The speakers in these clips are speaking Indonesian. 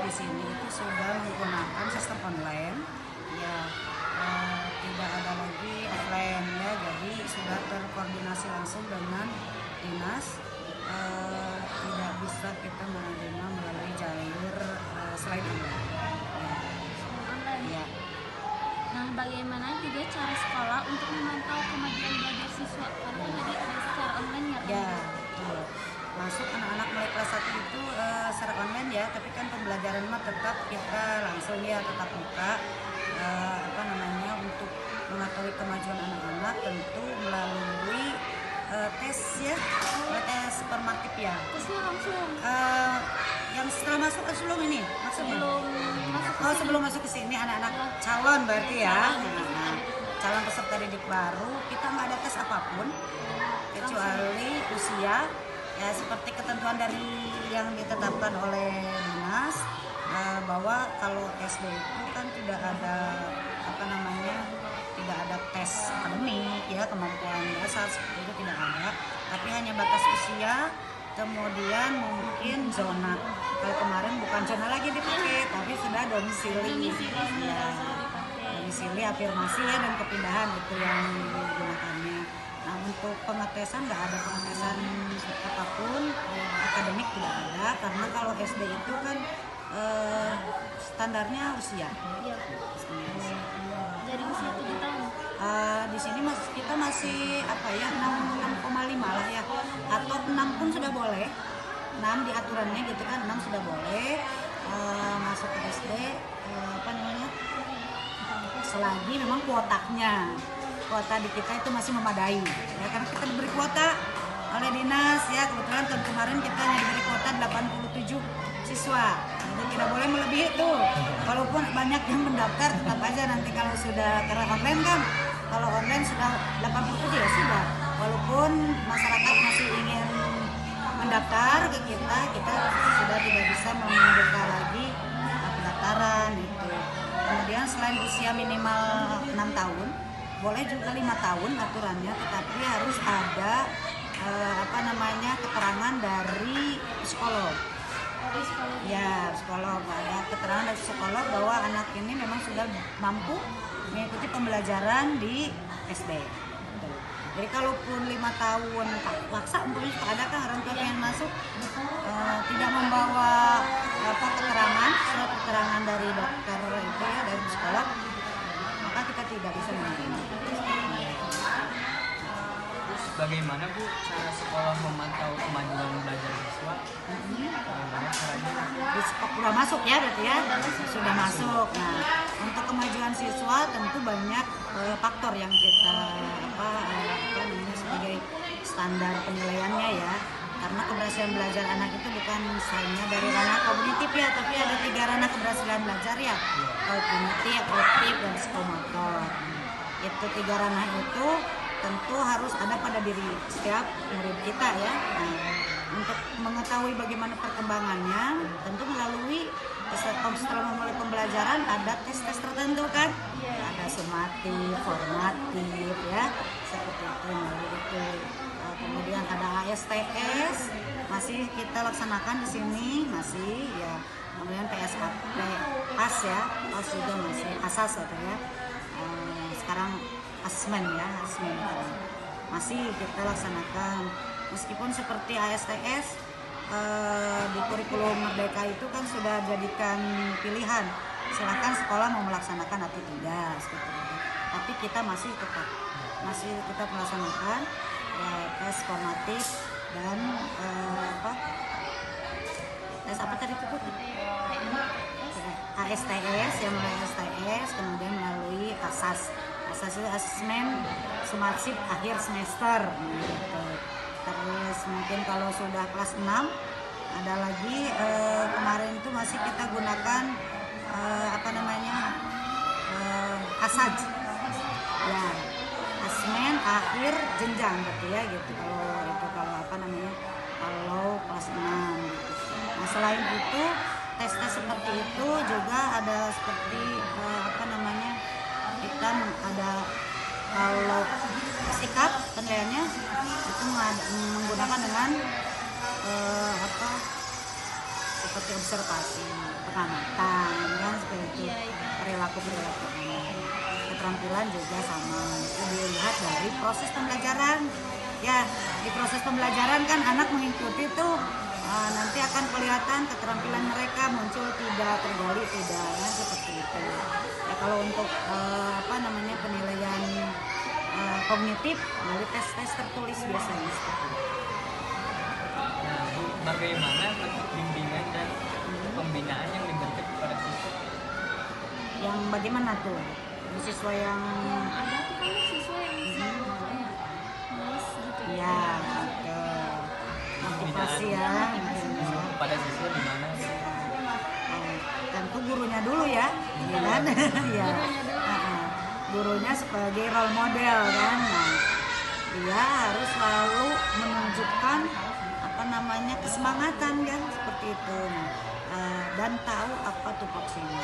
di sini itu sudah menggunakan sistem online, ya tidak ada lagi offline ya, jadi sudah terkoordinasi langsung dengan dinas, tidak bisa kita menerima melalui jalur selain online. Online. Ya. Nah, bagaimana juga cara sekolah untuk memantau kemajuan belajar siswa? Karena tadi ada secara online ya. Ya, betul. Masuk anak-anak mulai kelas 1 itu secara online ya, tapi kan pembelajaran mah tetap kita langsung ya, tetap buka. Untuk mengetahui kemajuan anak-anak tentu melalui tes ya, tes formatif ya. Tesnya langsung Yang setelah masuk sebelum ini maksudnya? sebelum Sebelum masuk ke masuk ke sini anak-anak calon berarti ya. Calon. Calon peserta didik baru kita nggak ada tes apapun kecuali usia ya, seperti ketentuan dari yang ditetapkan oleh dinas, bahwa kalau SD itu kan tidak ada tidak ada tes akademik ya, kemampuan dasar seperti itu tidak ada, tapi hanya batas usia, kemudian mungkin zona. Kalau kemarin bukan zona lagi dipakai, tapi sudah domisili ya, domisili, afirmasi ya, dan kepindahan itu yang digunakannya. Nah, untuk pengetesan nggak ada pengetesan apapun, akademik tidak ada, karena kalau SD itu kan standarnya usia. Iya. Dari usia 7 tahun. Di sini kita masih 6,5 lah ya, atau 6 pun sudah boleh. 6 di aturannya gitu kan, 6 sudah boleh masuk ke SD, selagi memang kuota di kita itu masih memadai ya, karena kita diberi kuota oleh dinas ya, kebetulan tahun kemarin kita hanya diberi kuota 87 siswa, jadi tidak boleh melebihi itu. Walaupun banyak yang mendaftar, tetap aja nanti kalau sudah, karena online kan, kalau online sudah 87 ya sudah, walaupun masyarakat masih ingin mendaftar ke kita sudah tidak bisa membuka lagi pendaftaran itu. Kemudian selain usia minimal 6 tahun, boleh juga 5 tahun aturannya, tetapi harus ada keterangan dari psikolog. Ya, psikolog, ada keterangan dari psikolog bahwa anak ini memang sudah mampu mengikuti pembelajaran di SD. Jadi kalaupun 5 tahun paksa, umpamanya ada kan orang tua pengen masuk, tidak membawa surat keterangan dari dokter itu ya, dari psikolog, maka kita tidak bisa menerima. Bagaimana Bu cara sekolah memantau kemajuan belajar siswa? Bagaimana caranya? Sudah masuk ya, berarti ya sudah masuk. Nah, untuk kemajuan siswa tentu banyak faktor yang kita sebagai standar penilaiannya ya. Karena keberhasilan belajar anak itu bukan hanya dari ranah kognitif ya, tapi ada 3 ranah keberhasilan belajar ya, kognitif, auditif, dan psikomotor. Itu 3 ranah itu tentu harus ada pada diri setiap murid kita ya. Nah, untuk mengetahui bagaimana perkembangannya, tentu setelah memulai pembelajaran ada tes-tes tertentu kan, ada sumatif, formatif ya, seperti itu. Kemudian ada ASTS masih kita laksanakan di sini masih ya, kemudian PAS ya, PAS juga masih asas atau ya. Sekarang asesmen masih kita laksanakan, meskipun seperti ASTS di kurikulum Merdeka itu kan sudah jadikan pilihan, silahkan sekolah mau melaksanakan atau tidak seperti itu. Tapi kita masih tetap melaksanakan tes formatif dan tes apa tadi itu? ASTS yang melalui ASTS, kemudian melalui asas itu asesmen sumatif akhir semester gitu. Terus mungkin kalau sudah kelas 6 ada lagi kemarin itu masih kita gunakan ASAJ ya, asesmen akhir jenjang berarti ya gitu, kalau kelas 6 gitu. Nah, selain itu tes-tes seperti itu juga ada seperti kita ada, kalau sikap penilaiannya itu menggunakan dengan seperti observasi, pengamatan, kan seperti itu, Iya, iya. perilaku anak. Keterampilan juga sama, itu dilihat dari proses pembelajaran. Ya, di proses pembelajaran kan anak mengikuti tuh nanti akan kelihatan keterampilan mereka muncul tidak, tergali tidak, kan seperti itu. Ya kalau untuk penilaian kognitif dari tes-tes tertulis biasanya seperti itu. Nah, Bu, bagaimana bentuk bimbingan dan pembinaan yang diberikan kepada siswa? Yang bagaimana tuh? Siswa yang Ada tuh kan siswa yang misal kayak males gitu ya gitu. Motivasi ya. Kepada siswa di mana? Tentu gurunya dulu ya, ya kan? Ya. Gurunya sebagai role model kan. Nah, dia harus selalu menunjukkan kesemangatan kan seperti itu. Dan tahu apa tupoksinya.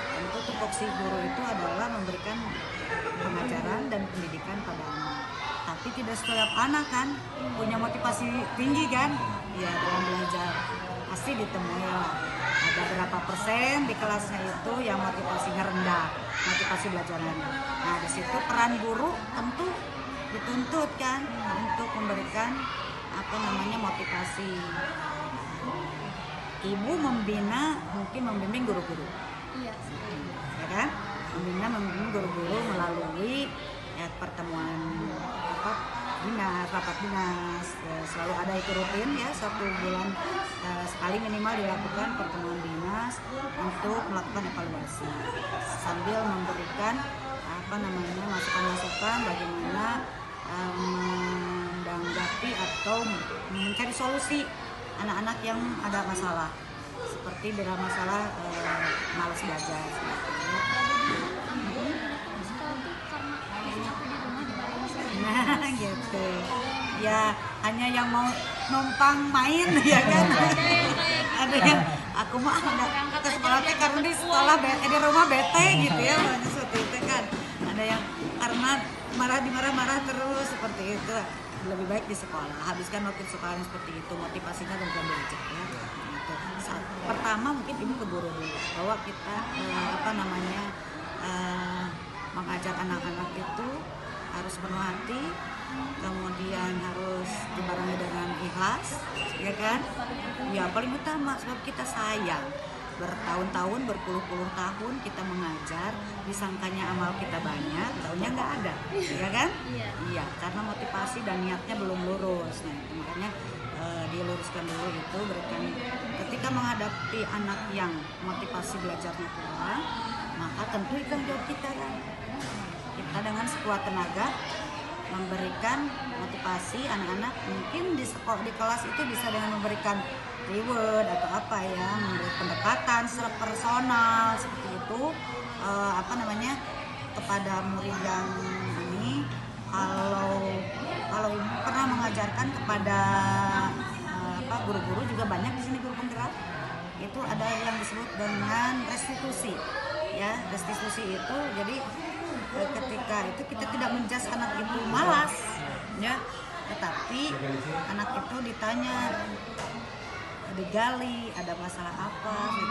Tentu tupoksi guru itu adalah memberikan pengajaran dan pendidikan pada anak. Tapi tidak setiap anak kan punya motivasi tinggi kan? Ya dalam belajar pasti ditemui lah. Ada berapa persen di kelasnya itu yang motivasinya rendah, motivasi belajarnya. Nah di situ peran guru tentu dituntut kan untuk memberikan motivasi. Ibu membina, mungkin membimbing guru-guru, Iya. ya kan? Membimbing guru-guru melalui pertemuan rapat dinas, selalu ada itu rutin ya, 1 bulan sekali minimal dilakukan pertemuan dinas untuk melakukan evaluasi sambil memberikan masukan-masukan bagaimana menanggapi atau mencari solusi anak-anak yang ada masalah seperti dalam masalah malas belajar. Nah gitu ya, hanya yang mau numpang main ya kan. Ada yang aku mah ada ke sekolah teh karena di sekolah di rumah bete gitu ya, seperti itu kan. Ada yang karena marah terus seperti itu, lebih baik di sekolah, habiskan waktu di sekolah yang seperti itu, motivasinya dan belajar ya. Gitu. Pertama mungkin ini ke guru dulu bahwa kita mengajar anak-anak itu harus penuh hati, kemudian harus dibarengi dengan ikhlas, ya kan? Ya paling utama sebab kita sayang. Bertahun-tahun, berpuluh-puluh tahun kita mengajar, disangkanya amal kita banyak, taunya nggak ada, ya kan? Iya, karena motivasi dan niatnya belum lurus. Nah, makanya diluruskan dulu itu, berikan ketika menghadapi anak yang motivasi belajarnya kurang, maka tentu itu jawab kita kan. Kita dengan sekuat tenaga memberikan motivasi anak-anak, mungkin di kelas itu bisa dengan memberikan reward atau memberi pendekatan secara personal seperti itu kepada murid yang ini. Kalau ibu pernah mengajarkan kepada guru-guru juga banyak di sini, guru penggerak itu ada yang disebut dengan restitusi ya. Restitusi itu jadi ketika itu kita tidak menjudge anak itu malas ya, tetapi anak itu ditanya, digali ada masalah apa gitu.